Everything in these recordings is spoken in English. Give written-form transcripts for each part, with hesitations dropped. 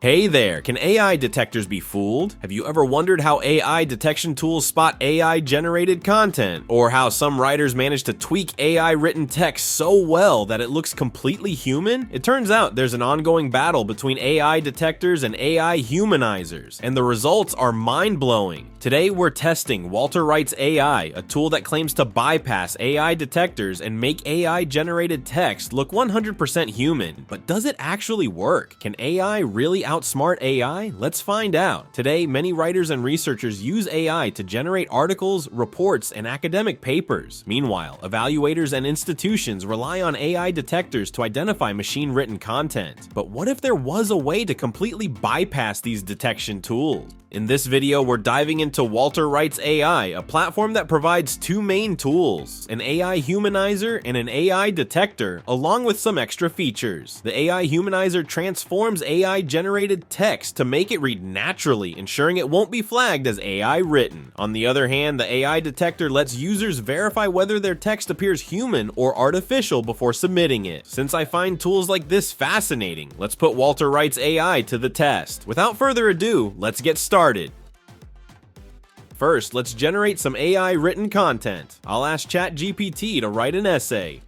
Hey there, can AI detectors be fooled? Have you ever wondered how AI detection tools spot AI-generated content? Or how some writers manage to tweak AI-written text so well that it looks completely human? It turns out there's an ongoing battle between AI detectors and AI humanizers, and the results are mind-blowing. Today we're testing Walter Wright's AI, a tool that claims to bypass AI detectors and make AI-generated text look 100% human. But does it actually work? Can AI really outsmart AI? Let's find out. Today, many writers and researchers use AI to generate articles, reports, and academic papers. Meanwhile, evaluators and institutions rely on AI detectors to identify machine-written content. But what if there was a way to completely bypass these detection tools? In this video, we're diving into Walter Wright's AI, a platform that provides two main tools, an AI humanizer and an AI detector, along with some extra features. The AI humanizer transforms AI-generated text to make it read naturally, ensuring it won't be flagged as AI written. On the other hand, the AI detector lets users verify whether their text appears human or artificial before submitting it. Since I find tools like this fascinating, let's put Walter Wright's AI to the test. Without further ado, let's get started. First, let's generate some AI written content. I'll ask ChatGPT to write an essay.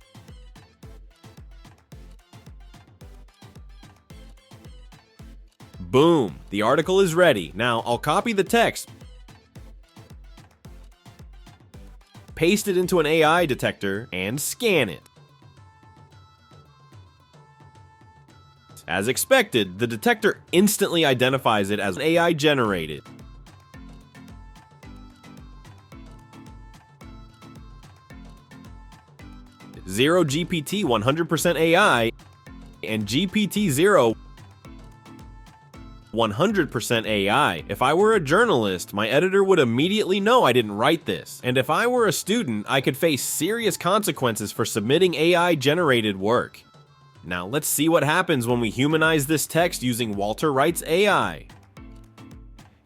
Boom, the article is ready. Now I'll copy the text, paste it into an AI detector, and scan it. As expected, the detector instantly identifies it as AI generated. ZeroGPT 100% AI and GPTZero 100% AI. If I were a journalist, my editor would immediately know I didn't write this. And if I were a student, I could face serious consequences for submitting AI-generated work. Now let's see what happens when we humanize this text using Walter Wright's AI.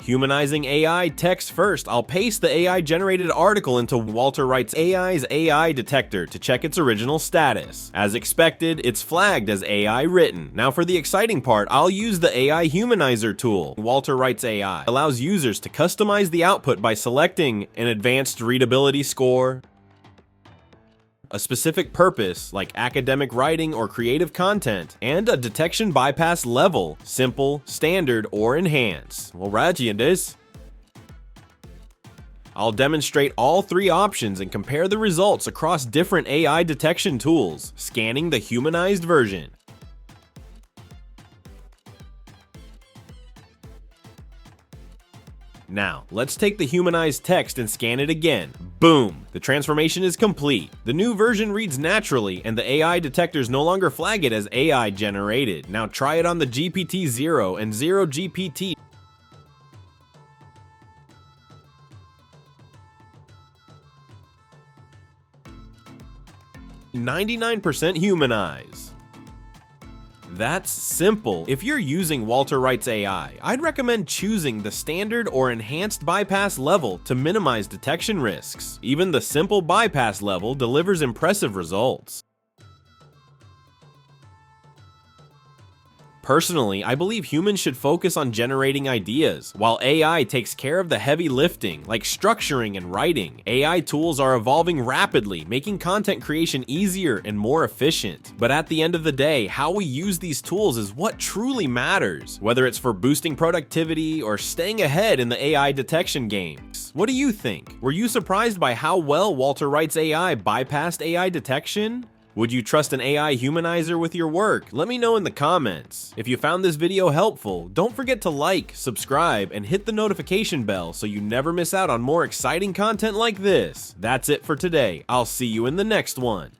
Humanizing AI text first, I'll paste the AI-generated article into Walter Wright's AI's AI detector to check its original status. As expected, it's flagged as AI written. Now for the exciting part, I'll use the AI Humanizer tool. Walter Wright's AI allows users to customize the output by selecting an advanced readability score, a specific purpose like academic writing or creative content, and a detection bypass level, simple, standard, or enhanced. Alright, this. I'll demonstrate all three options and compare the results across different AI detection tools, scanning the humanized version. Now, let's take the humanized text and scan it again. Boom! The transformation is complete. The new version reads naturally, and the AI detectors no longer flag it as AI generated. Now try it on the GPTZero and ZeroGPT. %99% humanize. That's simple. If you're using Walter Wright's AI, I'd recommend choosing the standard or enhanced bypass level to minimize detection risks. Even the simple bypass level delivers impressive results. Personally, I believe humans should focus on generating ideas, while AI takes care of the heavy lifting, like structuring and writing. AI tools are evolving rapidly, making content creation easier and more efficient. But at the end of the day, how we use these tools is what truly matters, whether it's for boosting productivity or staying ahead in the AI detection game. What do you think? Were you surprised by how well Walter Wright's AI bypassed AI detection? Would you trust an AI humanizer with your work? Let me know in the comments. If you found this video helpful, don't forget to like, subscribe, and hit the notification bell so you never miss out on more exciting content like this. That's it for today. I'll see you in the next one.